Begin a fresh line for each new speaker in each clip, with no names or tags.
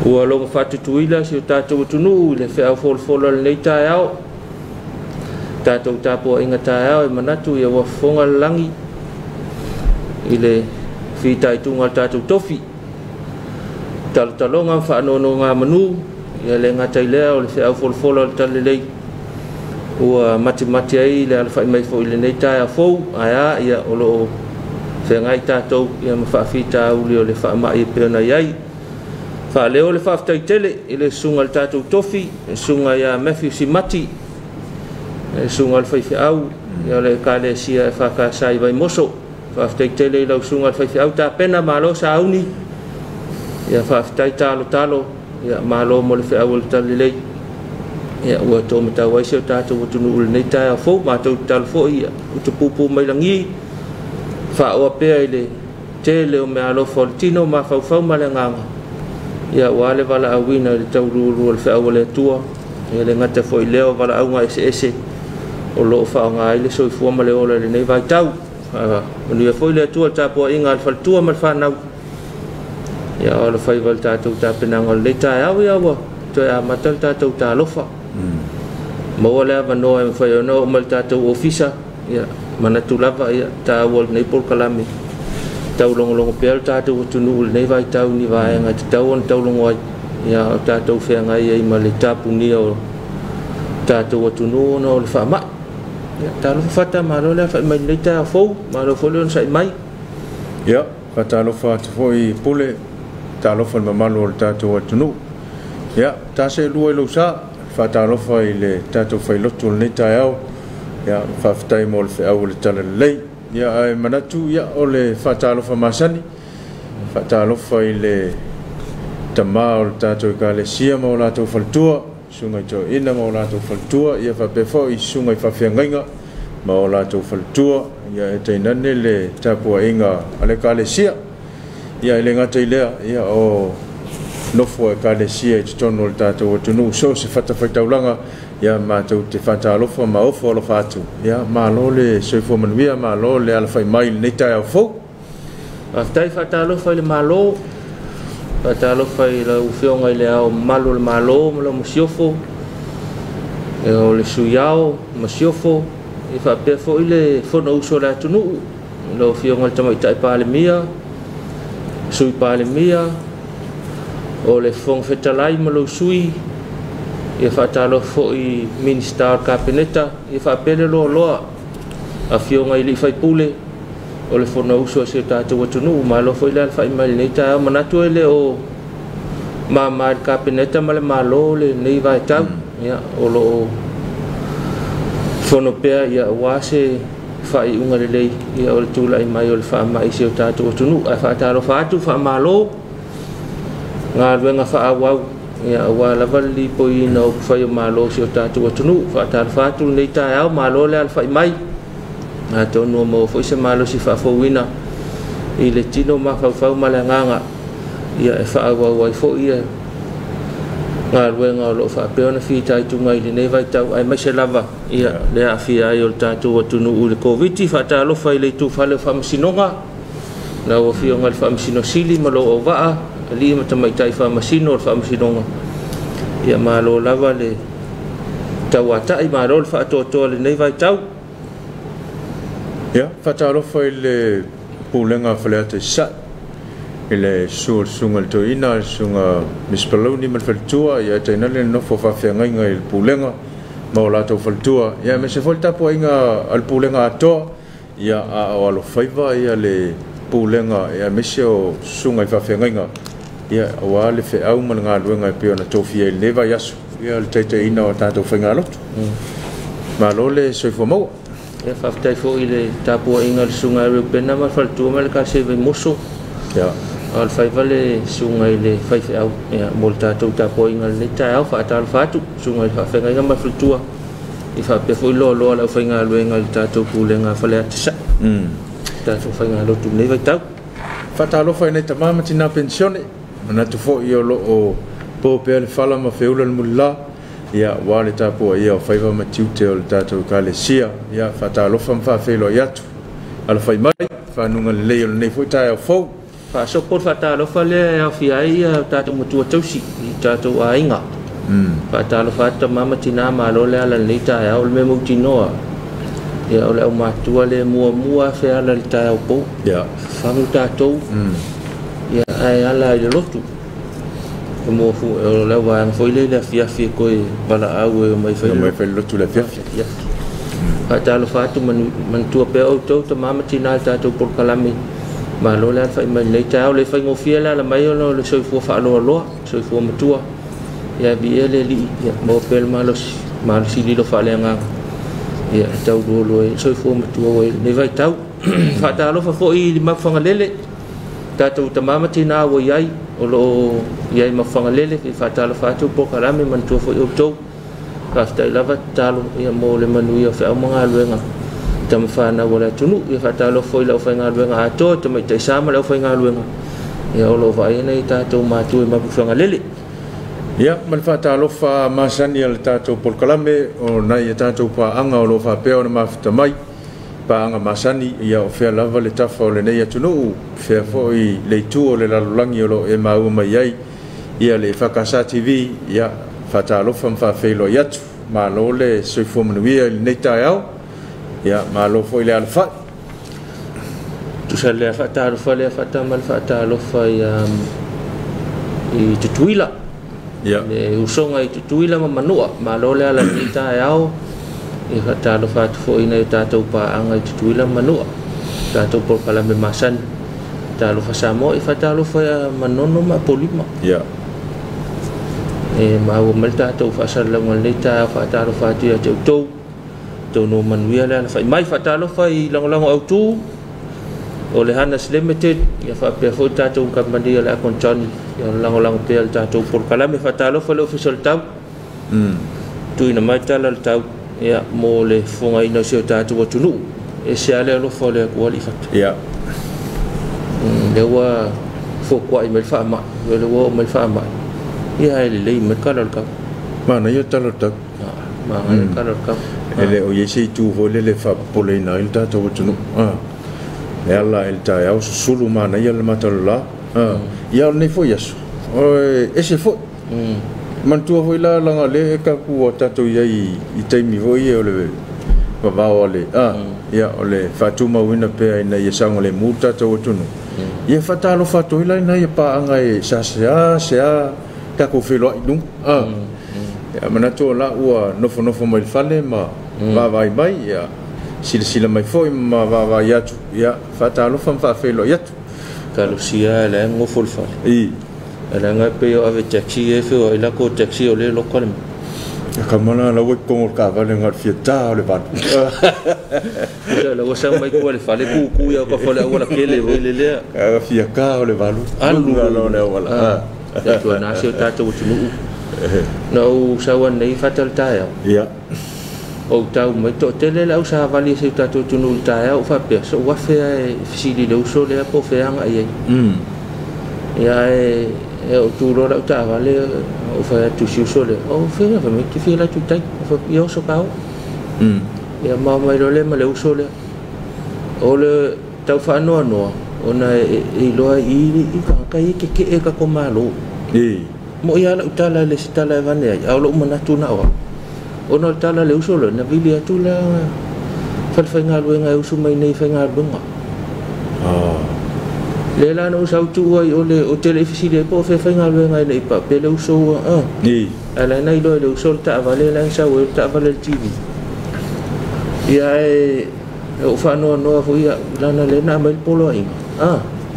ua longa whatutuila si o tātou tunu le whea wholwhola le nei tae au tātou tāpua inga tae au e manatu ia wafonga langi i le whitai tunga tātou tofi talonga whaanono ngā manu ia le ngatai lea o le whea wholwhola le tale lei ua mati ai le alwhai mai fo i le nei tae a fou aia ia o loo whengai tātou ia mawhawhita uli o le whaamai e peona iai whaleo le whaftai tele i le sunga le tātou tofi sunga ia Matthew Simati sunga le whaiwhi au ia le kāle sia e whakasai vai moso whaftai tele i lau sunga le whaiwhi au tā pena malo sa auni ia whaftai talo ia malo mo le whi au le tali lei ia ua tō me tau aise o tātou watunu ule nei tae a fōu mātou talo fō ia utapupu mai langi whaoa pēa i le tele o me alofa o le tino ma whauwhau ma le nganga ia ua le wala awina le tau ruru o le whaoa le atua ia le ngata fō i leo wala au ngā ese o loo whao ngā i le soifua ma le ola le nei vai tau manuia fō i le atua le tāpua inga le whalatua ma le whanau ia o le whaiva le tātou tāpenanga le tae au ia ua toi a mata le tātou tā lofa maua lea manoa e mwhai ono o ma le tātou ofisa ia manatu lava ia tā ua le nei polkalame tau longolongo pēr tātou atunu le nei vai tau ni vaenga te tau on tau longo ai ia o tātou whenga ia i ma le tāpuni o tātou atunu ona o le whaamai ia tā lofa whata maro lea whai mai nei tā fōu maro fōle on sai mai
ia whata lofa atu fō i pule tā lofa le mamalo o le tātou atunu ia tā se lua i lau sā whata lofa i le tātou whailotu le nei tai au ia whaftai mo le wheau le tala lei ia ai manatu ia o le whatalofa masani whatalofa i le tamā o le tātou i kālesia ma o lātou whalatua sunga i tō ina ma o lātou whalatua ia whapefo i sunga i whawhiangainga ma o lātou whalatua ia e teinane le tāpua inga a le kālesia ia i le ngata i lea ia o nofo e kālesia i titono o le tātou atunu so se whatawhaitaulanga ia mātou te whatalofa ma ofo alo whātu ia mālo le soifo manuia mālo le alawhai mai le nei tai au fau
aftai whatalofa i le mālo whatalofa i la uwhionga i le au malo le mālo ma la masiofo e o le suyao masiofo i whapefo i le whono uso le atunu la uwhionga le tamaitai pālemia sui pālemia o le fong fetalai ma lo sui ia whaatalo fo i minister kabineta ia whaapele loa a whionga i li whaipule o le whona uso se tātou atunu ma lo fo i le alwhai mai nei tā manatu e le o ma kabineta ma le malo le nei vai tau ia o lo whono pēa ia wase whai unga le lei ia o le tūlai mai o le whaamai se o tātou atunu a whaatalo whaatu whaamalo ngā ruenga whaawau ia wa lava li poi no fai o malo si o tātou atunu whaatar whaatu nei tae au malo le alwhai mai a tonu mo fo se malo si whaafouina i le tino ma whau ma le nganga ia e whaawau ai fo ia ngā ruenga o lo whaapeona whitai tunga i le nei vai tau ai mai se lava ia le a whia ai o tātou atunu u le COVID whaatar lofa i le tu whale o whamasinonga na o whionga le whamasino sili ma lo o waa ali ma tamai tai fa masino o fa masinonga ia malo lava le tawata i malo fa to le nei vai tau
ia fatalo fa le pulenga falete sa ele sur sungal to ina sunga mispaloni mal faltua ia taina le no fa fenga il pulenga ma la to faltua ia me se volta po inga al pulenga to ia a o faiva ia le pulenga ia me se o sunga fa fenga ia wa le fe au man nga luenga pe ona tofi e leva yasu ia le tete ina o tato whainga lotu ma lo le soifo mau
ia whaftai fo i le tapua inga le sunga e pena ma whaltua ma le ka se vei moso
ia
al whaiva le sunga i le whaife au ia mo le tato tapua inga le tae au whaatal whaatu sunga i whawhenga inga ma whaltua i whape fo i loa lau whainga luenga le tato pulenga whale atisa tato whainga lotu nei vai tau
whatalo whainei tamama tina pensione na tu fo i o lo o po pe le fala ma feula le mulla ia wale tapo ia o faiva ma tiute o le tatou kalesia ia whatalo fa felo iatu ala fai mai fa nunga le o nei foi tae o fo
fa so por fa ta lo fa le a fi ai ta to mutu to si ta to ai nga fa ta lo fa ta mama tina ma lo le ala ni ta ya o me mo tino ya o le o ma tu le mua fe ala ta o po
ya
fa mu ta to ya ai ala le lo tu mo fu o le wa foi le fi ko bala au mai fe
lo tu le fi
ya fa ta lo fa tu man tu pe o to mama tina ta to por kalami mà lo la phải mình lấy cháo lấy phải ngô phía là mấy nó sôi phua phá lo sôi phua mà chua ya bị le li ya mo pel mà si li lo phá le ngang ya tàu đua rồi sôi phua mà chua rồi này vậy tàu phá ta lo phá phôi đi mặc phăng lele ta tàu ta mama tina rồi ai lo ya mặc phăng lele phá ta lo phá chua po cả mình chua phôi ốc chua cả tay la vắt ta lo ya mo le manu ya phải ông ngal rồi ngang tam fa na wala tunu ya fata lo foi lo fa ngal wenga to to mai tai sama lo fa ngal wenga ya lo vai nei ta to ma tu ma fu nga lele
ya man fata lo fa ma sani al ta to por kalame o na ya ta to pa anga lo fa pe o ma fta mai pa anga ma sani ya o fe la vale ta fa le nei tunu fe foi le tu o le la langi lo e ma o mai ai ya le fa ka sa tv ya fata lo fa fe lo ya ma lo le so fo mo wi nei ta ya ya malo foi le alfa
tu sale fata lo fa le fata mal fata lo fa ya i tutuila
ya
le usonga i tutuila ma manua malo le ala ita yao i fata lo fa foi na ta to pa anga i tutuila manua ta to por kala me masan ta lo fa samo i fata lo fa manono ma polima
ya
e ma o malta to fa sala ngal le ta fata lo fa tu ya to to no man wia la fa mai fa ta lo fa i lang au tu o le hanas limited ya fa pe fo ta to ka mandi la kon chon ya lang pe ta to por kala me fa ta lo fa lo official ta tu ina mai ta la ta ya mo le fo ngai no se ta to tu nu e se ale lo fa le ko li fa
ya
le wa fo kwa i me fa ma le wa me fa ma ya le me ka la ka
ma na yo ta lo ta
ma ka la ka
ele o yesi tu vole le fa polena il ta to tunu e alla il ta ya sulu mana ya le matalla ya ne fo yesu o ese fo man tu vo la la le ka ku ta to ya i te mi vo ye le va va ole ya ole fa tu ma wina pe na ye sang le mu ta to tunu ye fa ta lo fa to la na ye pa anga e sa ka ko fe lo dum ya mana to la ua nofo mai fale ma va vai mai ya sila mai foi ma va va ya tu ya fata lo fa fe lo ya tu
kalau sia la ngo fol fale
i
ala nga pe yo ave taxi e fe o la ko taxi o le local
ya kamana la wo ko ka va le ngat fieta le va
la wo sa mai ko le fale ku ya ko fole wala kele o le
ka fia ka le va lu no le wala
ya tu na se ta to tu no sawan nei fatal ta
ya
o tau mai to tele la usa vali se ta to tunu ta ya o fa pe so wa fe fisili lo so le po fe anga ai ya o tu lo la ta vale o fa tu si so le o fe fa me ki fi la tu tai fa yo so ka ya ma mai lo le ma le so le o le tau fa no ona e lo i ka ke e ka ko malo mo ia la utala le sitala vane ai au lo mana tu na wa ono tala le uso le na vili atu la fal fainga lu nga uso mai nei fainga bunga le la no sa tu ai o le o televisi le po fainga lu nga nei pa pe le uso
ni
ala nei lo le uso ta vale la sa o ta vale tv ia e o fa no fo ia la na le na mai polo ai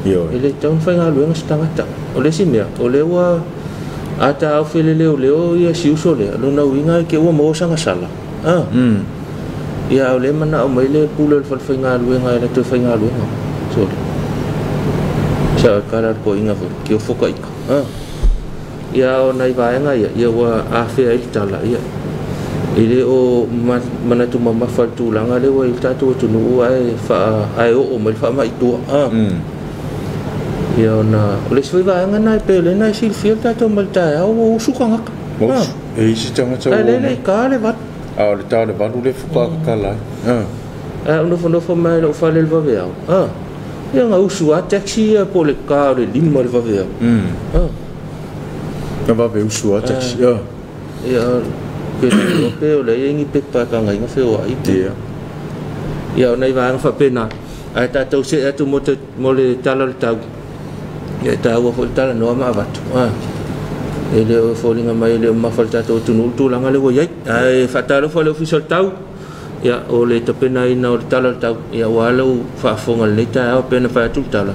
yo
ele ton fainga lu nga stanga ta o le simia o le wa ata au fele leo ia si uso le lo na winga ke wa mo sanga sala ia ole mana o mai le pulo fal fainga luenga le to fainga luenga so sa kala ko inga fo ke foka ika ia o nai va nga ia wa a fe ai tala ia ile o mana tu mama fal tu langa le wa ita tu nu ai fa ai o mai fa mai tu ia na le soi va nga nai pe le nai sil fiel ta to malta o suka nga
e si tanga tau
le ka le va
le tau le va le fuka ka la
no fo mai lo fa le va vea ia nga usu a taxi po le ka le lima le vavea
na vave usu a taxi
ia ke pe o le ingi pe pa ka ngai nga fe o ai ia nei va nga fa pena ai ta tau se atu mo le tala le tau ia ta wa fo tala no ma va ele o fo linga mai le ma falta to tunu tu langa le wo ai ai fa ta lo fo le official tau ia o le te pena ina o le tala le tau ia walau fa fonga le ta o pena fa tu tala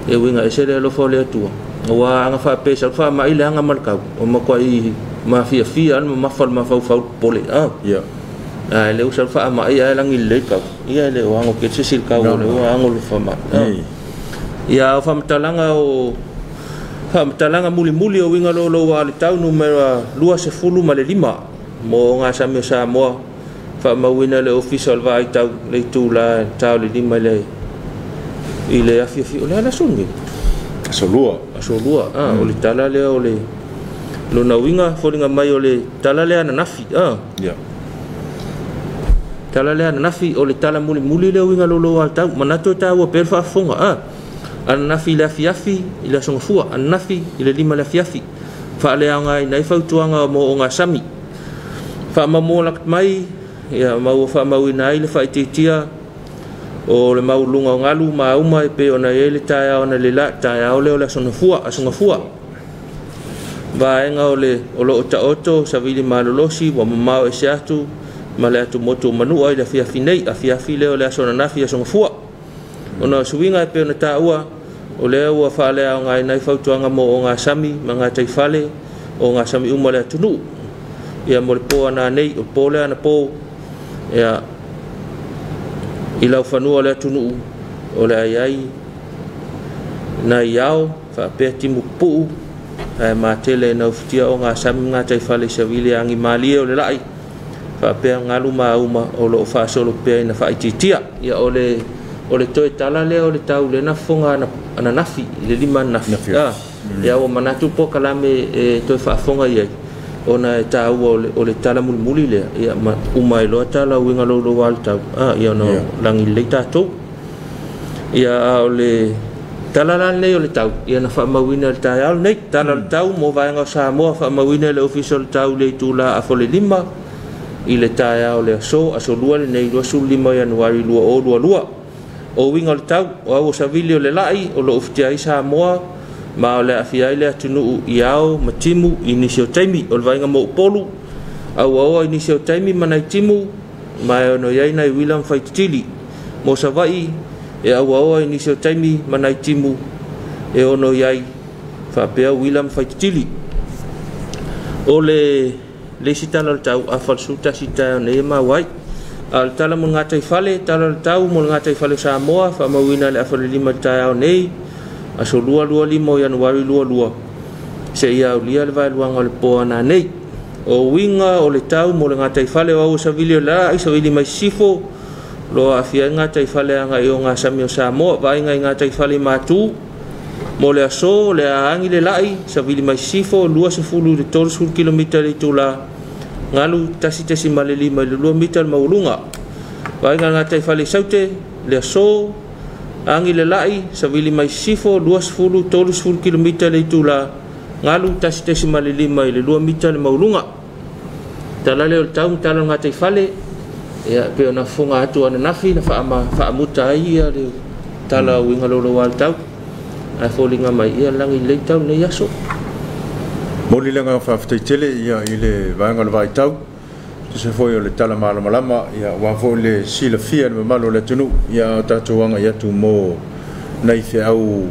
e winga ese le lo fo le tu wa nga fa pe sa fa mai le nga mal ka o ma ko i ma fia an ma fal ma fa pole
ia
ai le usal fa ma ia lang il le ka ia le wa ngo ke se sil ka o le wa ngo lu fa ma ia fa mtalanga o fa mtalanga muli o winga lo wa le tau numero 2 ma le 5 mo nga sa me sa mo fa ma wina le official va tau le tu la tau le 5 le ile afi o le ala sungi
solua
o le tala le o le lo na winga folinga mai o le tala le ana nafi
ia
tala le ana nafi o le tala muli le winga lo al tau manato ta o per fa fonga ana nafi le afi ila songa fua ana nafi ile 5 le afi fa le anga nei fa tuanga mo nga sami fa ma mo lak mai ia mau fa mau ina ile fa titia o le mau lunga ngalu ma uma pe ona ele taia ona le la taia ole ole songa fua ba enga ole o lo ta oto savili malolosi wa mamao e siatu male atu moto manu ai la fia finei a fia file ole sona nafi songa fua ona suinga pe ona ta ua ole ua fa le ngai nai fautuanga mo o nga sami manga tai fale o nga sami uma le tunu ia mo le po ana nei o pole ana po ia ila fanua le tunu o le ai na iao fa pe timu pu ai ma tele na ftia o nga sami nga tai fale savili angi mali o le lai fa pe ngalu ma uma o lo fa solo pe na fa ititia ia o le toi tala le o le tau le na fonga ana nafi le 5 nafi ia o manatu po kalame toi fa fonga ia ona ta o le tala muli le ia uma lo tala winga lo wal tau ia no langi le tato ia o le tala le o le tau ia na fa mawina le tau nei tala le tau mo va nga sa mo fa mawina le official tau le tula a fo le 5 i le tau le so lua le nei 5 Januari lua o winga le tau o savili o le lai o lo oftia isa mo ma o le afia ile atunu iao matimu inisio taimi o le vainga mo polu au inisio taimi manai timu ma no yai nai William Faitili mo savai e au inisio taimi manai timu e ono yai fa pea William Faitili o le sitala tau a falsuta sita ne ma wai al tala mo ngata fale tala tau mo ngata fale Samoa fa mawina le afale 5 tau nei aso lua 5 Januari lua se ia ulia le vai luanga le poana nei o winga o le tau mo le ngata fale o savili la iso ili mai sifo lo afia ngata fale anga i o nga Samio Samoa vai ngata fale matu mo le aso le angi le lai savili mai sifo lua se fulu de 3 kilometer le tula ngalu tasi maleli mai le 2 meter maulunga vai ngata fale saute le aso angi le lai savili mai sifo 2 kilometer le tula ngalu tasi maleli mai le 2 meter maulunga tala le tau tala ngata fale ia pe ona fonga atu ana nafi na fa muta ia le tala winga lo wal tau a folinga mai ia langi le tau ne yaso
moli langa fa tele ia ile vanga le vai tau se foi le tala malama ia wa fo le sila fia me malo le tunu ia tatuanga ia tu mo nei fe au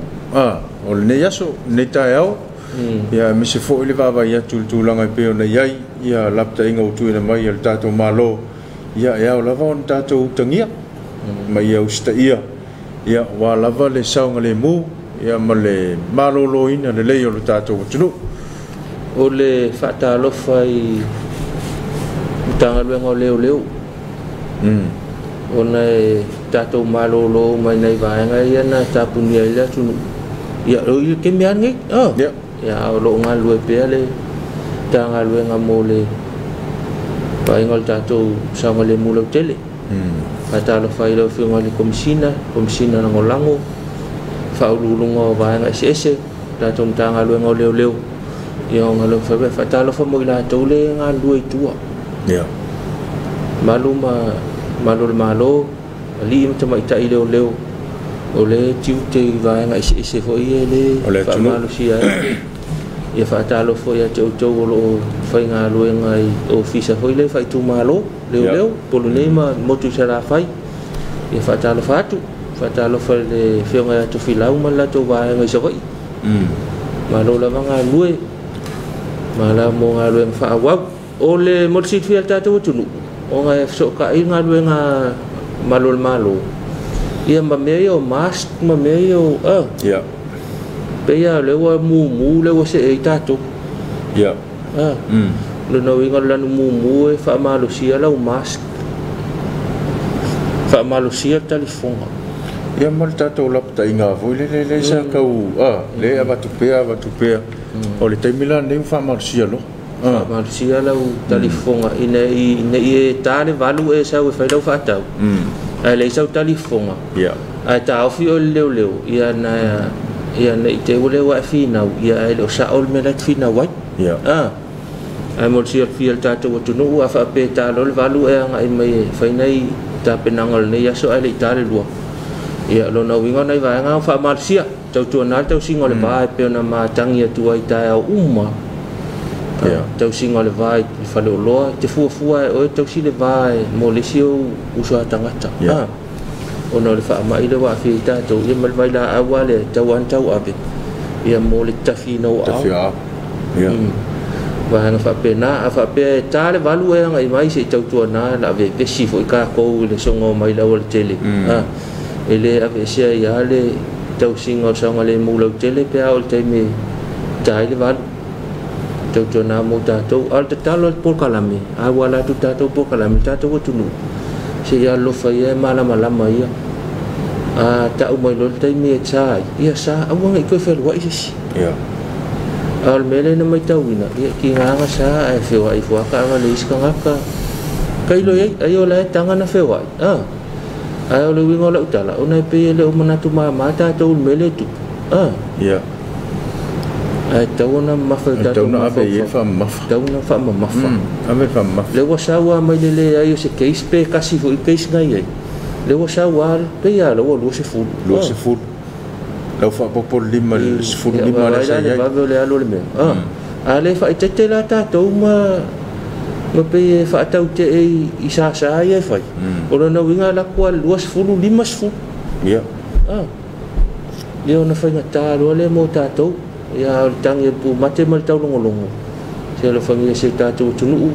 o le yaso ne tai au ia mi se fo le va ia tu langa pe ona ia ia lapta inga utu ina mai le tatu malo ia o lava on tatu tangia mai ia usta ia wa lava le saunga le mu ia male malolo ina le leo le tatu tunu
o le fata lo fai tanga luenga leo ona tatu malolo mai nei vaenga ia na tapunia ia tunu ia o ke mian ngi ia o lo nga lue pe le tanga luenga mo le vai ngol tatu sama le mulo tele ata lo fai lo fi ngol komsina na ngolango whaululunga vai ngai se ta tom tanga luenga leo ia nga lo fa ta lo fa mo la tole nga lui tua
ia
malo ali im tama ita leo o le tiu te vai ngai se fo ia le fa malo sia ia fa ta lo fo ia tau lo fa nga luenga o fisa fo ile fa tu malo leo polonema motu sala fai ia fa ta lo fa tu fatalo fale fionga to filau mala to va ngai soi malo la manga lue mala mo nga lue fa wa ole mo sit fiel ta to tunu o nga so ka inga lue nga malo ia ma meio mas ma meio
ia
pe ia le wa mu le wa se e ta to
ia
le no inga la mu e fa malo sia la mas fa malo sia telefonga
ia mal tatou lapta inga voi le sa kau le avatupea o le taimila nei fa'amalusia lo
fa'amalusia lau talifonga ina e tale valu e sau e failau fa'atau ai le sau talifonga
ia
ai taofi o leo ia na i te ule wa finau ia ai lo sa ol me la finau wai
ia
ai mo sia fiel tatou tunu a fa pe talo le valu e nga i mai fainai ta penangol nei aso ai le tale lua ia lo na winga nei vai nga fa marsia tau tu na tau singo le vai pe na ma tangi tu ai ta uma ia tau singo le vai fa lo te fu o tau si le vai mo le sio usa tangata ono le fa mai le wa fi ta tau ia mal vai la awale tau an tau ave ia mo le tafino au
ia
wa nga fa pena fa pe ta le valu e nga i mai se tau tu na la ve pe si fo ka ko le songo mai la wol tele ele ave sia ia le tau singo sanga le mulau tele pe au te me tai le valu tau tu na mo ta tau al te talo por kalame a wala tu ta tau por kalame ta tau tunu se ia lo fa ia mala ia a ta o mai lo te me chai ia sa a wanga ko fe wa isi
ia
al mele na mai tau ina ia ki nga sa e fe wa i fua ka le iska ngaka kai lo ai ayo la tanga na fe wa ai o le wingo la utala o nei pe le o manatu mata tau mele tu
ia
ai tau na mafa
tau na ave ia fa mafa
tau na fa mafa
ave fa mafa
le wa sawa mai le ai o se case pe kasi fo case ngai ai le wa sawa pe ya lo se fu
lau fa popo lima lima la sa
ia va le alo le me ale fa tete la ta tau ma pe fa tau te i sa ia fai o na winga la kwa luas fulu limas fu
ia
ia na fa ngata lo le mo ta tau ia tang e pu mate mal tau longo se lo famia se ta tu tunu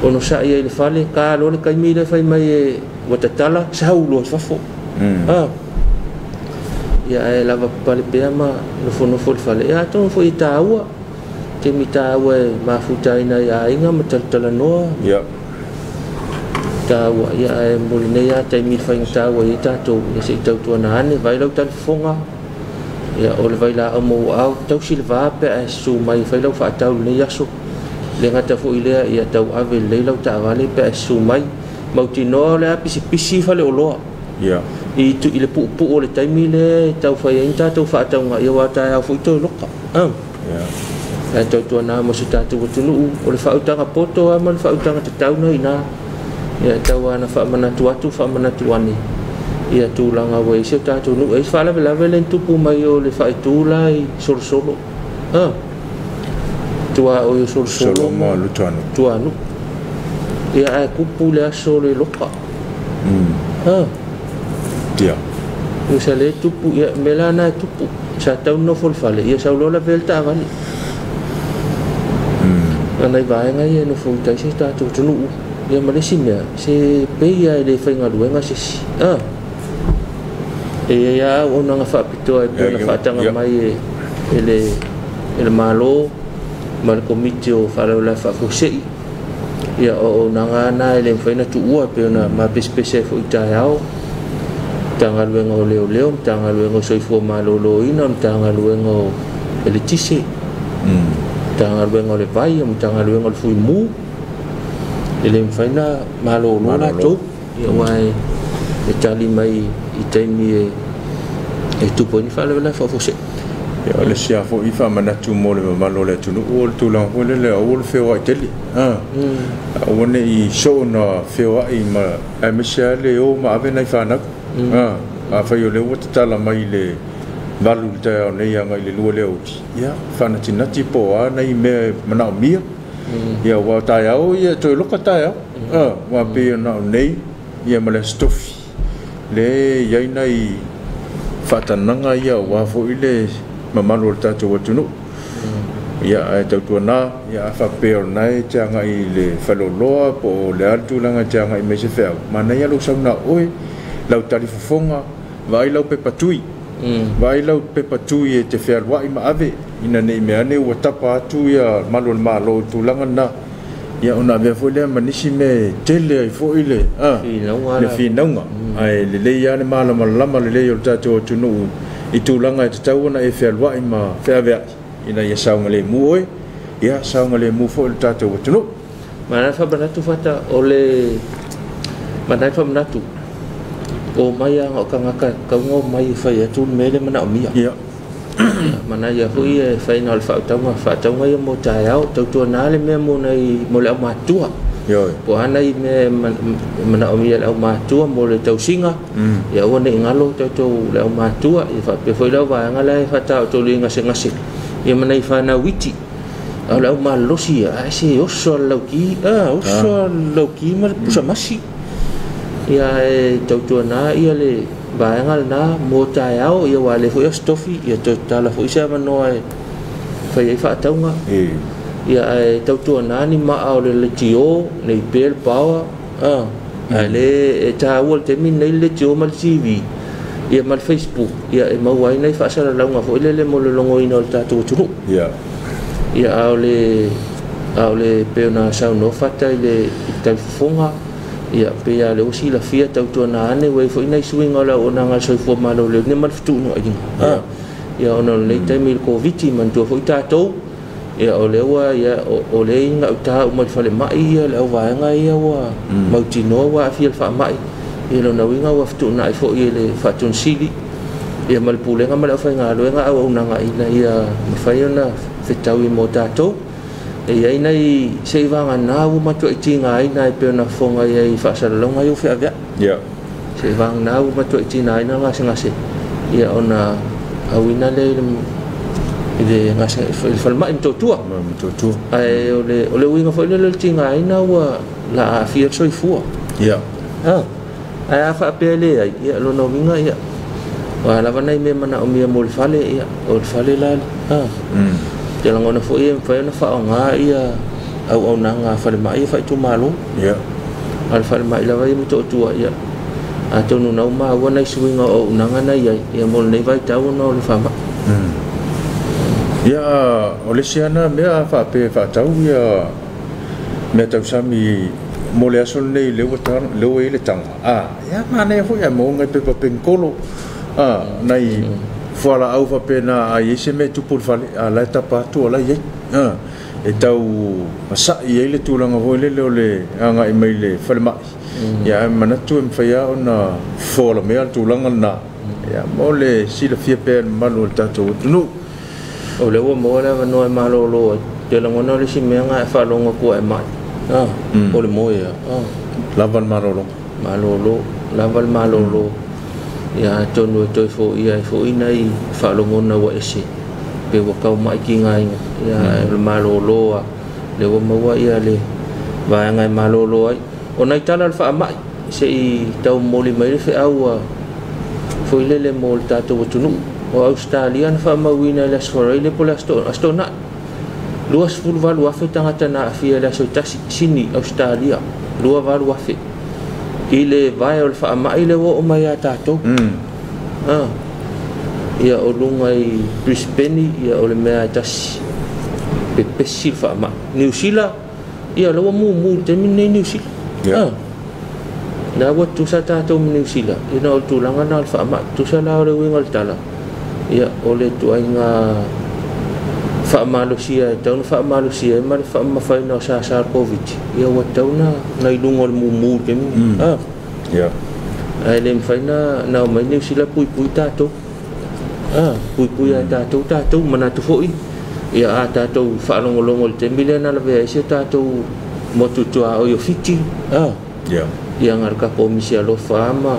o no sa ia le fale ka lo le kai mi le fai mai watatala sa ulo fa fo ia e lava pale pe ma no fo fale ia to fo i taua te mi taua ma futai na ia inga mataltala no
ia
taua ia e moline ia te mi fai taua i tatou ia se tau tu na ane vai lau telefonga ia o le vai la amo au tau silva pe e su mai fai lau fa tau le yaso le ngata fo ile ia tau ave le lau ta vale pe e su mai mautino le pisi fale o loa
ia
i tu ile pu o le taimi le tau fai inta tau fa tau nga ia wa ta fu to loka
ia
e tau tu na mo se tatu tunu o le fa utanga poto a mo le fa utanga te tau na ina ia tau ana fa mana tu ani ia tu langa we se tatu nu e fa la vele tupu mai o le fa tu lai solo tua o solo
mo lutano
tuanu ia e kupu le aso le loka
ia
o sa le tupu ia melana tupu sa tau no fale ia sa lola velta vale anai vai ngai no fu tai se tatu tunu ia malesi mea se pe ia le fainga luenga se ia ona nga fa pito e pe na fa tanga mai ele malo mal komite o fa la fa fusei ia o nanga na ele faina tu ua pe na ma pespese fo itao tanga luenga o leo tanga luenga so fo malo lo ina tanga luenga ele tisi tanga luenga le vai tanga luenga le fui mu ele faina malo lo na tu ia wai e tali mai i taimi tu poi ni fa le fa fo se
ya le sia fo I fa mana tu mo le malo le tu no o tu la o le o fe wa tele o ne I show na fe wa I ma a me sia le o ma ave na fa na a fa yo le o ta la mai le valu ta ne ya ngai le lu le o ya fa na ti po a na I me mana mi ya wa ta ya o ya to lo ka ta ya wa pe na nei ya ma le stofi le ya nai fa ta nanga ya wa fo ile mamalo tato watunu ya tau tuana ya fa per nai changa I le faloloa po le atu langa changa I me se fea mana ya lo sauna oi lau tarifofonga vai lau pepatui vai lau pepatui e te fea wa I ma ave ina nei me ane wa tapa atu ya malo tu langa na ya ona ve fo le manisi me tele ai fo ile le finonga ai le ya ne mala lama le yo tato watunu I tūlanga e te tauana e whea I ma whea wea ina ia saunga le mu oi ia saunga le mu fo il tātou watunu
mana whamanatu whata o le mana whamanatu o mai anga o kangaka kaunga o mai whai atu mele mana o mia
ia
mana ia hui e whaina o le whaataunga ia mo tae au tautua nāle mea mo nei mo le au mātua po ana I me mana o mia le au mātua mo le tausinga ia ua nei ngalo tautou le au mātua I whape foi lau vaanga le whata o tolu I ngase ia mana I whana witi au le au malosi a se oso lauki ma le pusa masi ia e tautua nā ia le vaanga le nā mo tae au ia wale foi a stofi ia tautala foi se amanoa e whai ai whaataunga ia e tautua nā ni maa o le tio nei pel pawa le e tā ua te min nei le tio ma le TV ia ma le Facebook ia e mauai nei whaasara launga fo ile le mo le longo ina o le tātou tunu ia au le peo na sau no fata I le taufonga ia pea le usi la fia tautua nā ane wei fo ina I suinga o la o nanga soifua malo le ne ma le fitu no ainga ia ona le taimi le COVID mantua fo I tātou ia o le ua ia o le inga uta o mai fale mai ia le au vaenga ia ua mautino ua afia le wha mai ia lo na winga ua fitu na I fo ia le whatun sili ia malpulenga ma le au whainga aluenga au au nanga ina ia mawhai ona whetau I mo tātou ia ina I seivanga nā u matua I tinga ina I peona whonga ia I whaasaralonga I o whea vea seivanga nā u matua I tinga ina ngase ia ona au ina le ile ngase falma mtotua ai ole winga foi le tinga ina wa la fia soifua ai afa pele ai ia lo no winga ia wa la vana me mana o mia mol fale ia o fale la te la ngona foi na fa nga ia au nanga fale mai fa tu malo al fale mai la vai mtotua ia a tonu na ma wa na swinga o nanga na ia mol nei vai tau no le fama
ia o le siana mea whape whaatau ia mea tau sami mo le aso nei leo e le tanga ia mane hoi a mo ngai pepa penkolo nei whala au whape na a iese me tupul whale a lai tapa tu o lai iei e tau masa i eile tūlanga hoi le leo le anga I mai le whale mai ia manatu e mwhaia o na whala mea tūlanga na ia mo le sila fia pēr malu le tatou tunu
o le ua mo le no e malolo te la ngona le si menga e fa longa ko e mai o le mo ia
laval malolo
laval malolo ia tonu to fo ia fo ina I fa longa na wa ese pe wa ka mai ki ngai ia le malolo le ua mo ia le va ngai malolo ai ona I tala fa mai se I tau moli mai le fe au fo ile le mo tato tunu o Australia na whamawina le asforeile po le astona luas fulvalu afe tangata na afia le asoitasi sini Australia lua valu afe I le vai o le whaamai le o mai a tātou ia o lunga I Brisbane ia o le mea tasi pepesi le whaamai New Zealand ia lawa mu te mine New Zealand na watu sa tātou New Zealand ina o tūlanga na le whaamai tu sa lao le winga le tala ia ole tuainga whaamalosia tauna whaamalosia ma le whaamawhaina o sa COVID ia wa tauna na ilunga le mumu ke mi ai le mwhaina na o mai New Zealand pui tātou pui tātou mana tu foi ia a tātou whaalongolongo te milena la vea isi tātou motu tua o yo fiti ia ngar ka komisi alofa ama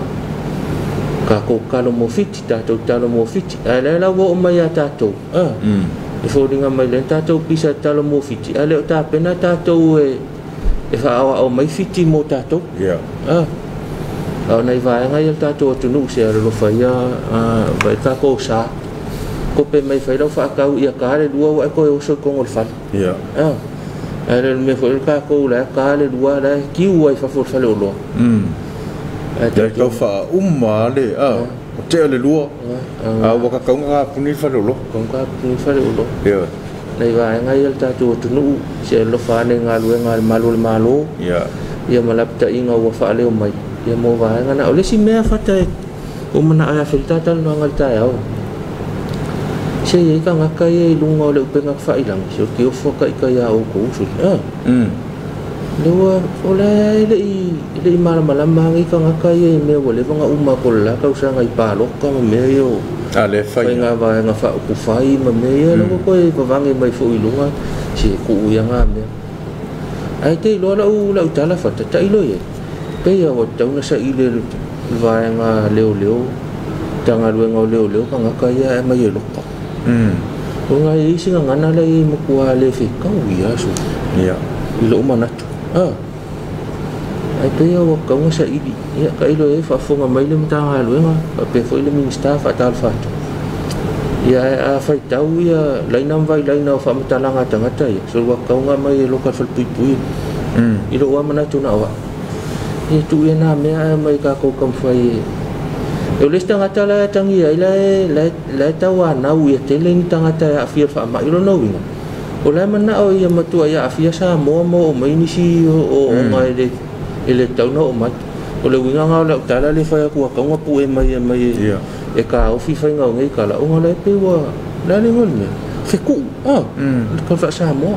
ka kokalo mo fiti tātou talo mo fiti ala la wo mai a tātou e fōringa mai len tātou pisa talo mo fiti ale o tāpena tātou e whaawa o mai fiti mo tātou au nei vai ngai tātou tunu se alofa ia vai ka ko sa ko pe mai fai lo fa kau ia ka le dua wa ko o so ko ngol fa ale me fo ka ko la ka le dua la ki wa fa fo fa le lo
ai ko fa le te le dua wa ka nga puni fa lo
ko ka puni fa le lo nei va ngai ta tu nu se lo fa ne ngal malo ia malapta inga wa fa le mai ia mo va ngana ole si me fa ta o mana a filta tal no ngal ta ya se ye ka ngaka ye lunga le pe ngak fa ilang so ki o fo ka ya o ko su lewa ole le mala mangi ka ngaka ye me wole nga uma ko la ka usa ngai pa lo ka me yo
ale fa
nga va nga fa ku fai ma me ye lo ko e pa vangi mai fo ilunga si ku ya nga me ai te lo la u ta la fa ta ilo ye pe ya o ta una sa ile va nga leo tanga lu nga leo ka ngaka ya ma ye lo ka o nga i singa ngana la i mukua le fi ka wi aso lo manatu ai pe o ka nga sa ili ya ka ilo e fa fonga mai le mtanga lu nga pe foi le minista fa tal fa ya a fa tau ya lainam vai laina fa mtalanga tangata ya so wa ka nga mai lo ka fal pui ilo wa manatu na wa e tu ya na me mai ka ko kam fai eu lista ngata la tangi ai la tawa na u te ling tangata ya afia fa ma ilo no winga o la mana o ia matu ya afia sa mo mai ni si o ngai ele tau no ma o le winga nga la tala le fa ku ka nga pu e mai e ka o fi fa nga ngai ka la o nga le pe wa la le ngol me fe ku ka fa sa mo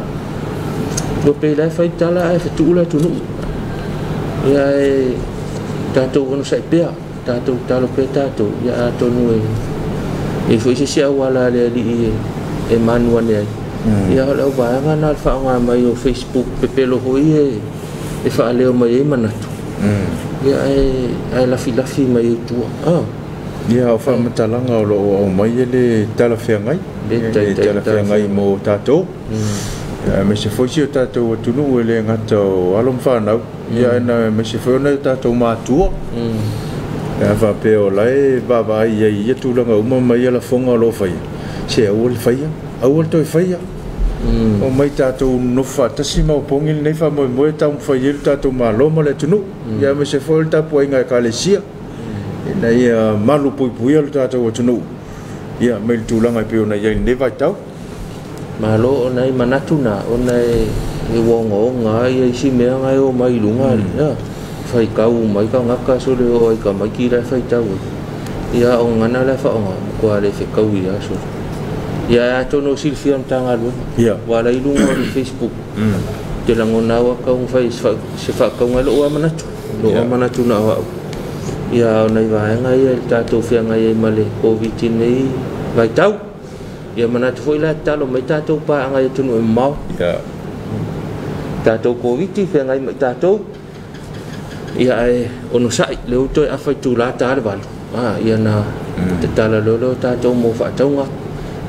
do pe la fa tala ai fa tu la tu no ya tato ono sai pe tato talo pe tato ya to no e foi se wala le li e manual ya ya la ba nga na fa nga mai o Facebook pe lo hoi e fa le o mai manatu ya ai la fi mai tu
ya fa matalanga o mai le tala fe ngai tala fe ngai mo tato me se foi se tato tu no le ngato alom fa na ya na me se foi na tato ma tu ya va pe o lai baba ia tu langa uma mai la fonga lo fai se o le fai o to fai o mai tato no fa tasima o pongil nei fa mo ta fai il tato ma lo mo le tu no ya me se foi ta po inga ka le sia na ia malu pui le tato tu no ya me tu langa pe ona ia ne vai tau
malo nai manatu na onai e wongo nga ia si me nga o mai lunga ya fai kau mai ka ngaka so le o ka mai ki la fai tau ia o ngana la fa o ko ale fe kau ia so ia to no silfia tanga lu
ia
wala i lunga o Facebook te la ngona wa ka un fai se fa ka ngalo o manatu na wa ia nai va nga ia ta to fe nga ia male covid nei vai tau ia manatu foi la talo mai tatou pa nga tu no mau tatou covid fe nga mai tatou ia e ono sai le to a fai tu la ta le ia na te tala lo tatou mo fa taunga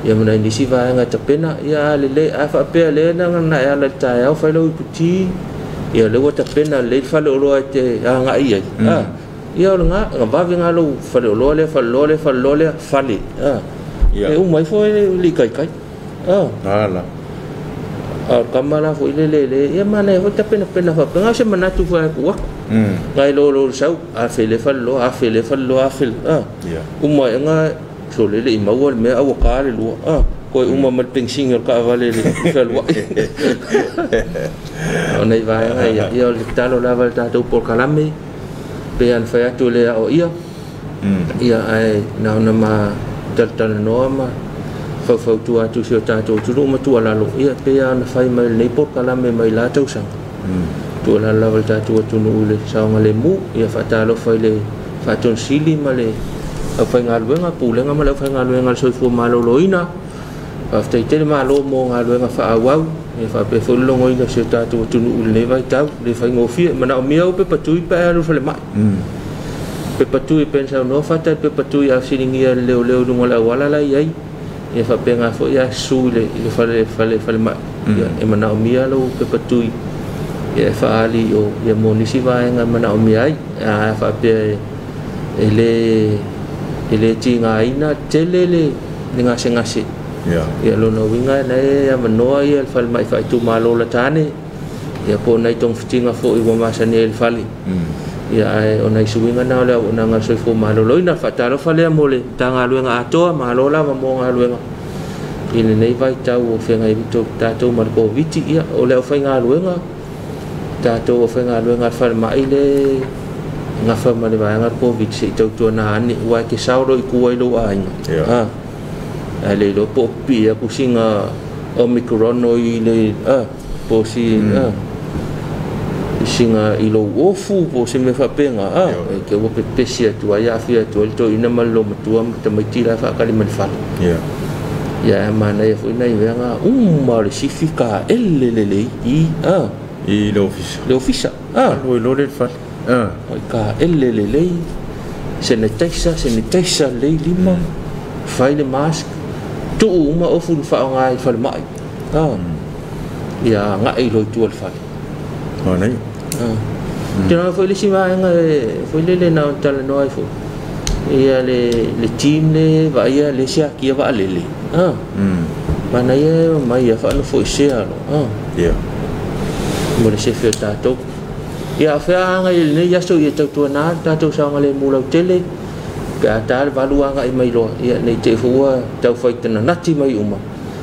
ia mana ni si va nga te pena ia le a fa pe le na na ia le ta ia fa lo puti ia le wata pena le fa lo te nga ia ia nga va vinga lo fa lo le fa le e o mai foi li kai
ala
kamala foi le ia mana ho ta pena fa nga se manatu fa ku ngai lo sau a fele fallo uma nga so le i mawal me aw ka le lo ko uma mal pensing ka vale le fallo ona va nga ia le talo la volta to por kalame pe an fa to le o ia ai na ma tal no ma fa tu atu si ta tu ma tu ala lo ia pe an fa mai le por kalame mai la tau sang tu la volta tu no le sa ma le mu ia fa ta lo fa le fa ton sili ma le fai ngaluenga pulenga ma le fai ngaluenga soifua maloloina faafetaitele malo mo galuega faaauau e faapefolilogoina se tatou atunuu i lenei vaitau le faigofia manaʻomia o pepatui pe alu falemaʻi pepatui pena saunoa fatai pepatui ausiligia leoleo luga le auala lai ai ia faapega foʻi asu i le falemaʻi ia e manaʻomia lou pepatui ia e faaali o ia mo nisi vaega manaʻomia ai a faapea e le tigaina tele le gasegase ia lona uiga na e amanoa ia le falemaʻi faaitumālo latane ia po nai togafitiga foʻi ua masani ai le fale ia ae ona isuiga na o le auaunaga soifua maloloina faatalofa lea mo le tagaluega atoa malo lava mo galuega i lenei vaitau o fegai tatou ma le koviti ia o le aufaigaluega tatou aufaigaluega le falemaʻi le gafa ma le vaega le koviti seʻi tautuana ani ua e kesao lo i kua i lou aiga ai le lo po pia kusinga omicron o i le po si singa i lo ofu po se me fa penga ke wo pepesia tu ya fia tu to ina malo matua tamaitira fa kali man fa ya mana e foi na ivenga ma le sifika elelele i lo ofisa lo le fa ka elelele se ne taisa le lima fai le mask tu uma ofu fa ngai fa mai ya ngai lo tu al fa
nei
tena foi le sima nga foi le na tal no ai fo ia le team le va ia le sia ki va le mana ia mai ia fa no foi sia mo le se fe tato ia fa nga le ia so ia tu na tato sa nga le mula tele pe atal valuanga i mai lo ia nei te fua tau fai tana nati mai uma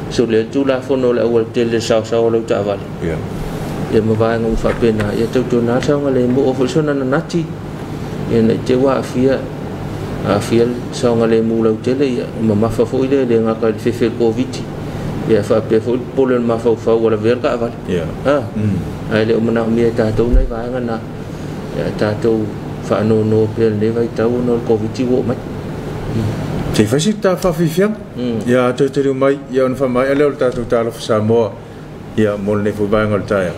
so le tu la fono le awal tele sa lo ta vale ia mawai ngau fa pena ia tau na sa nga le mo ofisona na nati ia nei te wa fia sa nga le mula tele ia mama fa fo ile le nga ka fe covid ia fa pe fo polen ma fa wala ver ka vale ai le umana mi ta tau nei va nga na ia ta tau fa no pe le vai tau no covid wo mai
te fasi ta fa fifiang ya te mai ya on fa mai ele ta tu ta lo sa mo ya mo ne fu ba ngol ta ya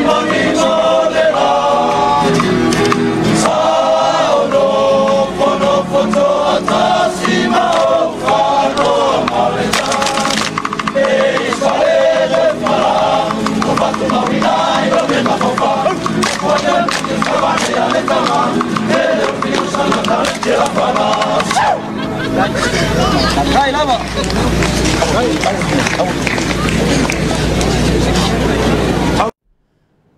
Money Đây đó mà.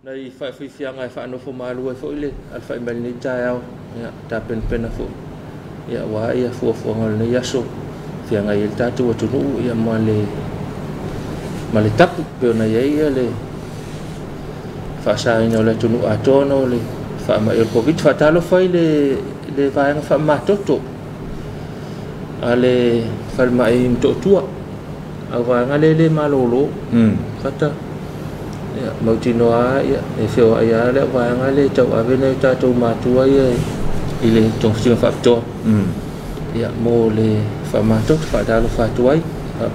Nei fa fianga fa no fo malu fo ile al fa bel ni tao ya ta pen fo ya wa ya fo ngol ni yaso fianga il ta tu nu ya male tap pe na ya le fa sa no le tu nu atono le fa ma il covid fa talo fa le va fa ma toto ale fa ma im to tua ava ngale le malolo fata ya mau tino ya e feo ya le va ngale tau ave ne ta tu ma tua ya ile tong sing fa to ya mo le fa ma tot fa talo fa tuai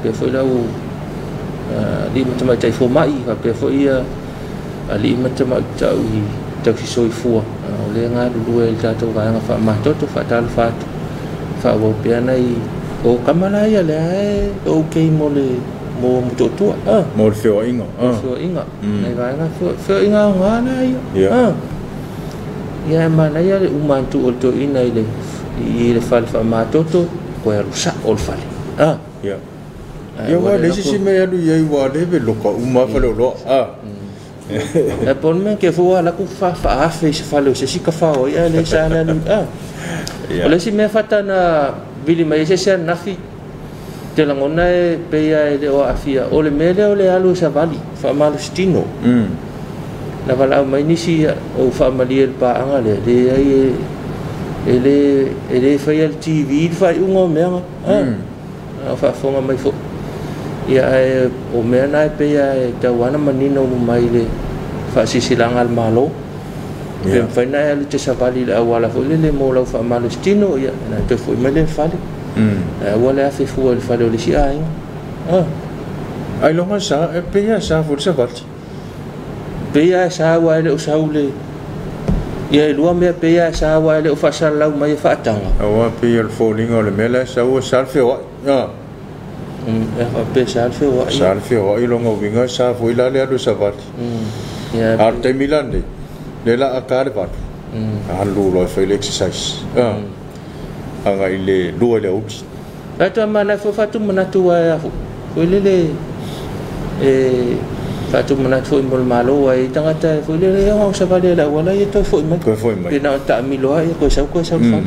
pe foi la u di macam cai fo mai fa pe foi ali macam tau tau si soi fu le nga du el ta tu va nga fa ma tot fa talo fa wo pe nai o kamala ya le o ke mo le mo to tu
mo feo inga
nei vai nga feo inga nga na ya ma na ya uman tu o to ina ile i le fal fa ma to ko ya rusa ol fale
ya ya wa le si me ya lu ya wa le be lo ko uma fa lo
e pon men ke fo la ku fa fe se fa lo se si ka fa o ya le sa na lu le si me fata na bili mai se se na fi te la ngona e pe ya le o afia o le mele o le alu sa vali fa malu stino na vala mai ni si o fa mali el pa anga le ai ele fa el tv fa ungo me fa fonga mai fo ya o me na pe ya ta wana manino mai le fa si silangal malo Pem fa na lu te sa vali la wala fo le mo la fa malu stino ya na te fo mele fa le wala fi fu al fa le si ai
ai longa sa pe ya sa fu sa vali
pe ya sa wa le o sa le ya lu me pe ya sa wa le o fa sa la mai fa tanga
wa pe el fo lingo le mele sa o sa fe wa
pe sa fe wa
i longa winga sa fu ila le lu sa vali ya arte milan de le la akare pat alu lo fe exercise anga ile lu le uti
ata mana fo fatu manatu wa ya fo le fatu manatu mo malo wa tangata fo le ya sa vale la wala ya to fo mai pena ta milo ya ko sa fa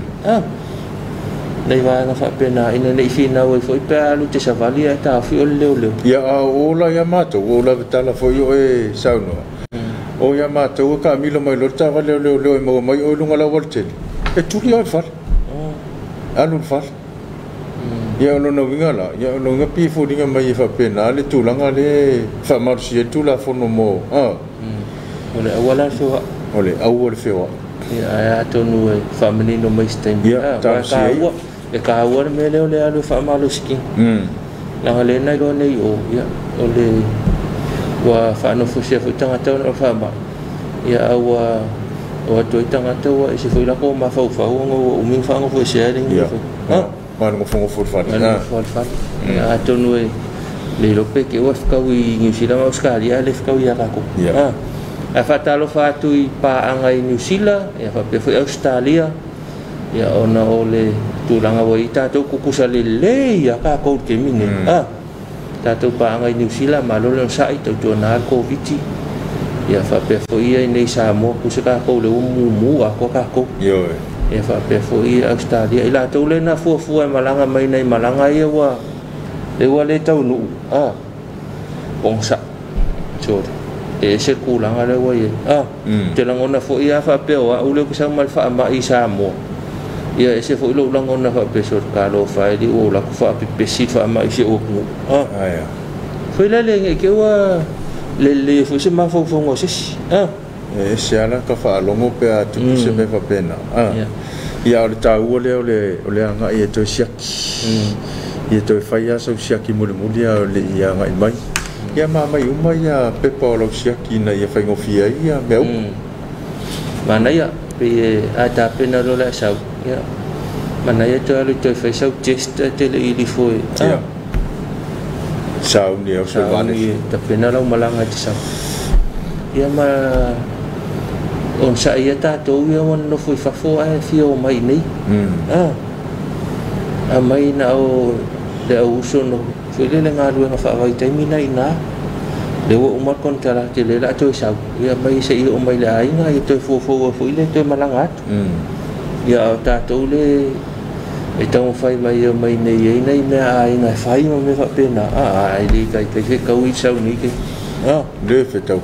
nei va na fa pena ina nei fina wa fo pe alu te sa vale ta fi o le
ya ola ya mato ola tala fo yo e sauno o ya mata o ka milo mai lo ta vale le mo mai o lunga la volte e tu li al fal alu fal ya no no ngala ya no ngapi fo dinga mai fa pena le tu langa le fa marsi tu la fo no mo
ole awala fo
ole awol fo
ya to no fa menino mai stem
ya ta si
e ka wa me le alu fa malu skin la le na go nei o ya ole wa fa no fu se fu tanga tau no fa ba ya wa to tanga tau e se fu la ko ma fa ngo u min fa ngo fu se ring
ma ngo fu fa
ya to no le lo pe ke wa ka wi New Zealand Australia le ka wi ka ko a fa ta lo fa tu i pa anga i New Zealand ya fa pe fu Australia ya ona ole tu langa wa ita to ku kusa le ya ka ko ke mine tatou paanga i New Zealand ma lolo sai tau tona covid ya fa pe fo ia nei sa mo ku se ka ko le mu a ko ka ko
yo
ya fa pe fo ia Australia ila tau le na fu malanga mai nei malanga ia wa le tau nu bongsa so e se ku langa le wa ia te langona fo ia fa pe wa u le ku sa mal fa ma i sa mo ia ese fo lo langona fa pe so ka lo fa di o la ku fa pe si fa ma i se o
ya
foi le ke wa le fo se ma fo ngo se
e se ala ka fa longo pe a tu se me fa pena ia o ta o le anga e to siak ia to fa ia so siak mo le le ia ngai mai ia ma mai uma ia pe pa lo siak ina ia fa ngo fia ia meu
mana ia pe ata pena lo la sa ya mana ia to lo to fa sa test te le ili fo
sao ni o se vale
ta pena lo malanga ti sa ia ma on sa ia ta to ia on no foi fa fo a fio mai nei mai na o le au sono foi le nga lu nga fa vai tai mina ina le o umar kon tala te le la toi sau ia mai se i o mai le ai nga i toi fo foi le toi malangat ia ta to le e tau fai mai mai nei nei me ai nga fai me fa pena ai li kai ke kau i sau ni ke
le fe tau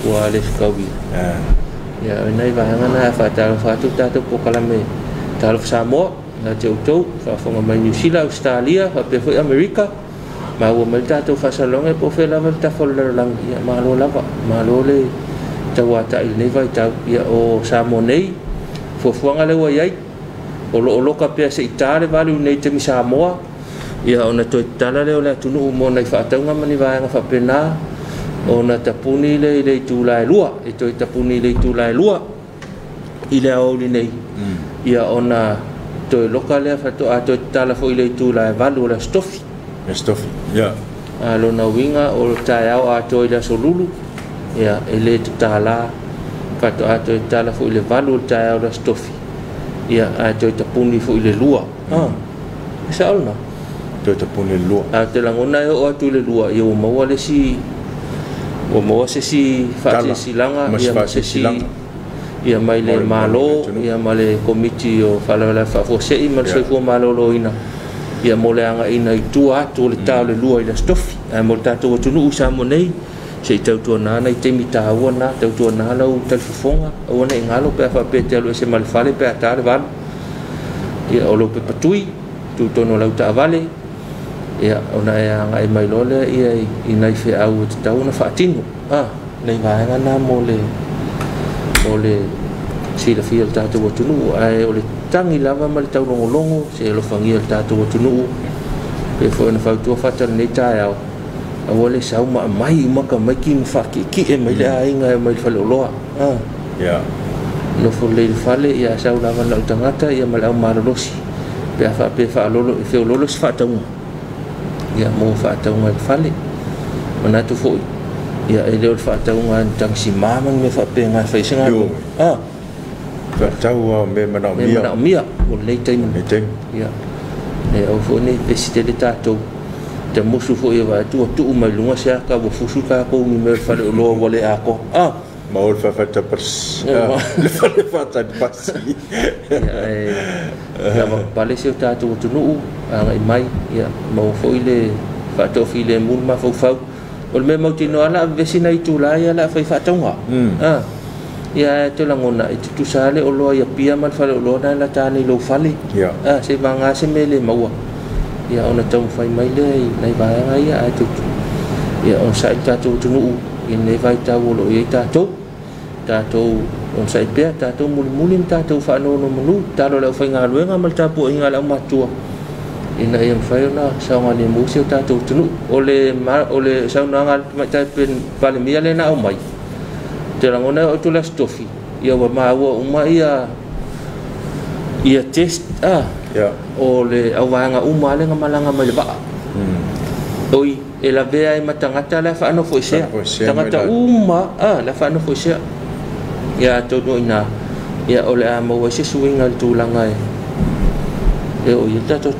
wa le kau ia nei va nga na fa tu ta to po kala me ta lo sa mo na te to fa fo mai New Zealand Australia fa pe foi America ma o mai ta to fa salong e po fe la ta fo le lang ia ma lo lava ma lo le tawa ta il nei vai ta ia o sa mo nei fo nga le wa ia o lo ka pe se itale vale nei te mi sa mo ia ona to tala le o le tunu mo nei fa ta nga mani va nga fa pena ona tapuni le tu lai lua e to tapuni le tu lai lua ile o li nei ia ona to lokale fa to a to tala fo ile tu lai valu la stofi
ia
lo na winga o tai au a to ile solulu ia ele tu tala fa to a to tala fo ile valu tai au la stofi ia a to tapuni fo ile lua sa olna
to tapuni lua
a te langona o tu le lua ia o mawale si o mo se si fa si langa ia se si ia mai le malo ia mai le komiti o fala la fa fo se i mal se fo malo lo ina ia mo le anga ina i tua to le tau le lua i la stofi a mo ta to tunu usa mo nei se tau to na na te mi ta ona tau to na la u tal fonga o na ngalo pe fa pe te lo se mal fale pe ta le van ia o lo pe patui tu to no la ta vale ia ona ia ngai mai lole ia ina fe au te tau na fatino nei vai ngana mole si la fiel ta tu tunu ai ole tangi lava mal tau longo se lo fangia ta tu tunu pe fo na fa tu fa tan nei ta ia ole sau ma mai maka mai ki fa ki e mai la inga mai fa lo
ia
no fo le fale ia sau lava la tangata ia mal au marolosi pe fa lo fe lo fa tau ia mo fa tau ngal fale mana tu fo ia ele o fa tau ngal tang si mamang me fa pe nga fa singa
fa tau me mana
mia o le tai ia e o fo ni pe si te ta to te musu fo ia va tu mai lunga sia ka bo fusu ka ko mi me fa lo wole ako
ma ol fa ta pers le fa ta pasi
ia ma pale se ta tu nu ai mai ia mo fo ile fa to file mul ma fo fa o me mo tino ala vesina i tu la ia la fa tonga ia to la ngona i tu sale o lo ia pia mal fa lo na la ta ni lo fale se vanga se mele maua ia ona tau fai mai le nei ba ai ia tu ia on sai ta tu nu in nei vai ta wo lo ia ta to on sai pe ta to mul ta to fa no mulu ta lo la fai nga luenga mal ta pu inga la matua ina yang fai na sa nga le mu se ta to nu ole sa na nga mai ta pen pale mia le na o mai te la ngona o tu la stofi ia wa ma wo uma ia test ole au nga uma le nga malanga mai ba oi e la vea e matangata la fa no foi se tangata uma la fa no foi se ya to no ina ya ole a mo se swinga tu langa e o yata to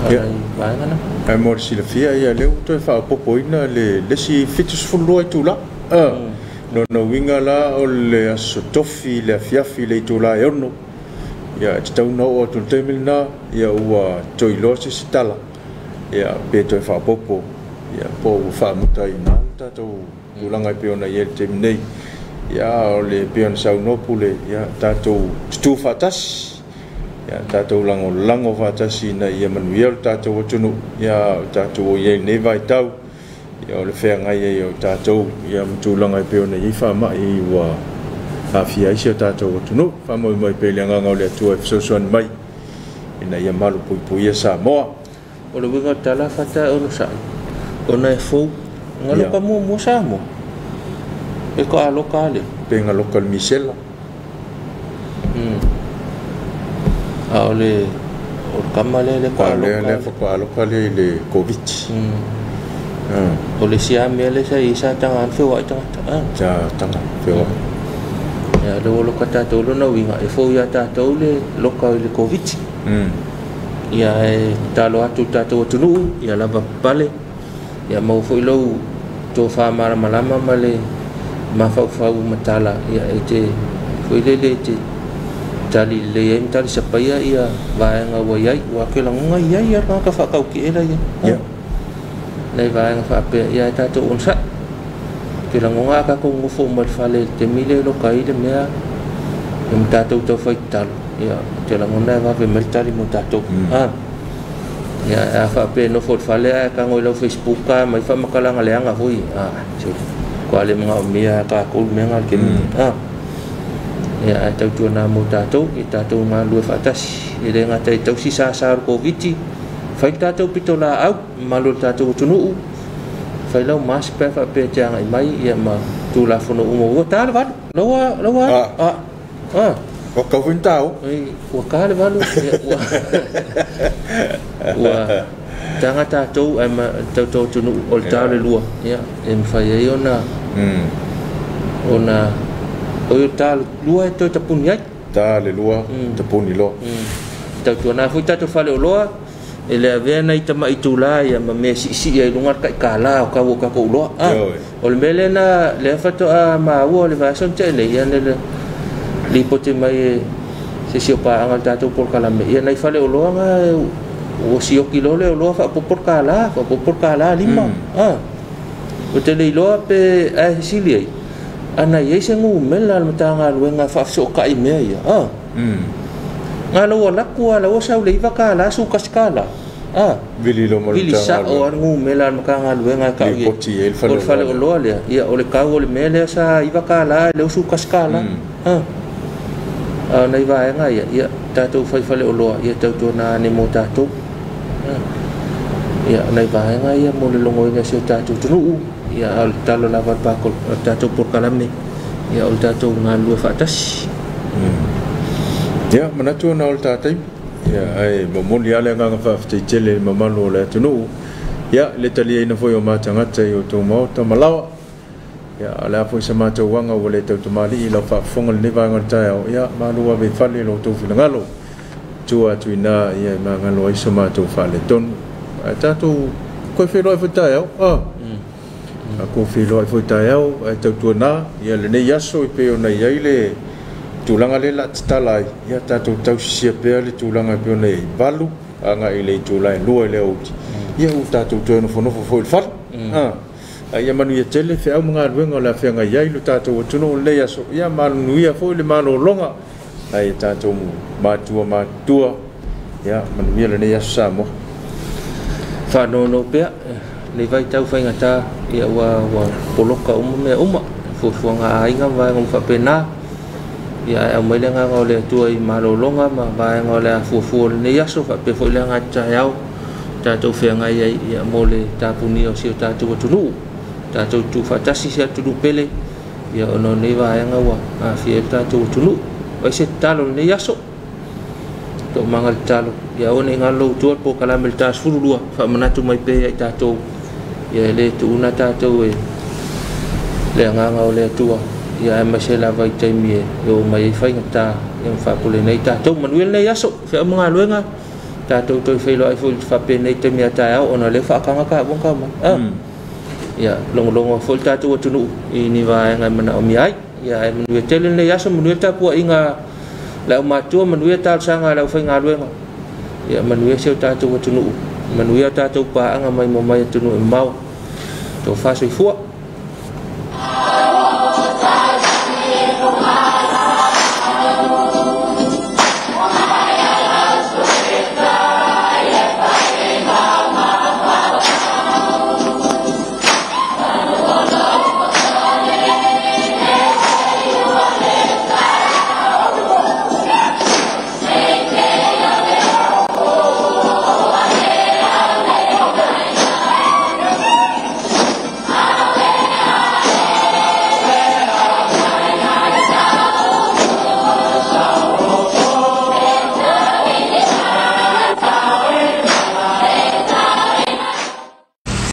ai vai ngana
ai mo si la fia ya le to fa popo ina le si fitus fullo tu la no winga la ole asotofi le fiafi le tu la no ya tau no o tu temilna ya ua toilo se stala ia pe to fa popo ia po fa mutai na ta to ulanga pe ona ye te nei ia le pe on sa no pule ia ta to tu fatas ia ta to lango fatas na ia manuel ta to tunu ia ta to ye ne vai tau ia le fe ngai ia ta to ia tu langa pe ona ye fa ma i wa afia sia ta to tunu fa mo pe le nga le tu so mai ina ia malu pui sa mo
o le winga tala fata o sa o na fo ngalo pa mo sa mo e ko a lokale
pe nga lokal Michel
ole o kamale le ko
a lokale le covid
o le sia mele sa isa tanga fe wa
tanga fe wa
ya lo kata to lo na winga e fo ya ta to le lokal le covid ia talo atu tatou tunu ia lava pale ia mau foi lo to fa mara malama male ma fa matala ia te foi le te tali le em tali sapaya ia vai nga wai wa ke langunga ia ka fa kau ki ela ia nei vai nga fa pe ia tatou unsa ke langunga ka ko ngofo mal fale te mile lo kai de mea em tatou to foi talo ia te langunga va ve mal tali mo tatou ya fa pe no fot fale ka ngoi lo Facebook ka mai fa makala nga leanga foi ko ale mga mia ka ko menga ke ya tau tu na mo tatou ki tatou nga lu fa tas ile nga tai tau si sa covid fai tatou pitola au malu tatou tunu fai lo mas pe fa pe jang ai mai ya ma tu la fono umo ta va lo
o ka vin tau
o ka le valu wa tanga tatou ai ma tatou tunu o ta le lua ya em fai ai ona o ta lua to ta punya
ta le lua ta puni lo
tau tu na fu tatou fale o loa ele ave na ita mai tula ya ma me si ai lungar kai kala o ka ko lo o le mele na le fa to a ma wo le va son te le ya le li pote mai se si pa angal tatou por kala me ya nai fale o lo nga o si o kilo le o lo fa por kala lima o te le lo pe a sili ana ye se ngu mela matanga luenga fa so kai me ya nga lo la ko la o sa le va kala su kaskala
vili lo mo
vili sa o ngu mela matanga luenga ka ye o fale o lo le ya o le ka o le mele sa iva kala le su kaskala nei va nga ya tatou fale o lo ya tatou na ni mo tatou ya nei va nga ya mo le longo ina se tatou tunu ya al talo la va pa ko tatou por kalame ya o tatou nga lu fa tas
ya manatu na o tatou ya ai mo li ale nga fa te tele mamalo le tunu ya le tali ina foi o matanga te o to mo to malawa ya ala foi sa mato wanga o le tau mali la fa fonga le va ngal tao ya malu wa be fale lo to fina ngalo tua tuina ya ma ngalo i sa mato fale ton tatou ko fe lo fa tao ko fe lo fa tao tau tuana ya le nei yaso pe o nei ile tulanga le la tala ya tatou tau sia pe le tulanga pe o nei balu anga ile tulai lo le o ya u tatou to no fo fa ya manu ya tele fe au mga ruenga la fe nga yai lu tatou tuno le ya so ya manu ya fo le mano longa ai tatou matua ya manu ya le ne ya samo
fa no pe le vai tau fa ngata ya wa poloka me fo nga ai nga va ngom fa pena ya au mai nga ngole tu ai malo longa ma va ngole fo ne ya so fa pe fo le nga cha yau tatou fe nga yai ya mole tapuni o si tatou tunu tatou tu fatasi sia tu pele ya ono ne va nga wa a fi tatou tunu o se talo ne yaso to mangal talo ya one ngalo tu po kala mel tas furulua fa manatu mai pe ya tatou ya le tu na tatou le nga le tu ya ma se la vai tai mi yo mai fa ngata yang fa pole nei tatou manuel ne yaso fa mga luenga tatou to fe lo ai fa pe nei te mi ata ona le fa ka ka bon ka ma ya long fol tatou tunu ini va nga mana o mi ai ya manuel tele ne yaso manuel ta pu inga la ma tu manuel ta sanga la fa nga luenga ya manuel se tatou tunu manuel tatou pa nga mai mo mai tunu mau to fa so fu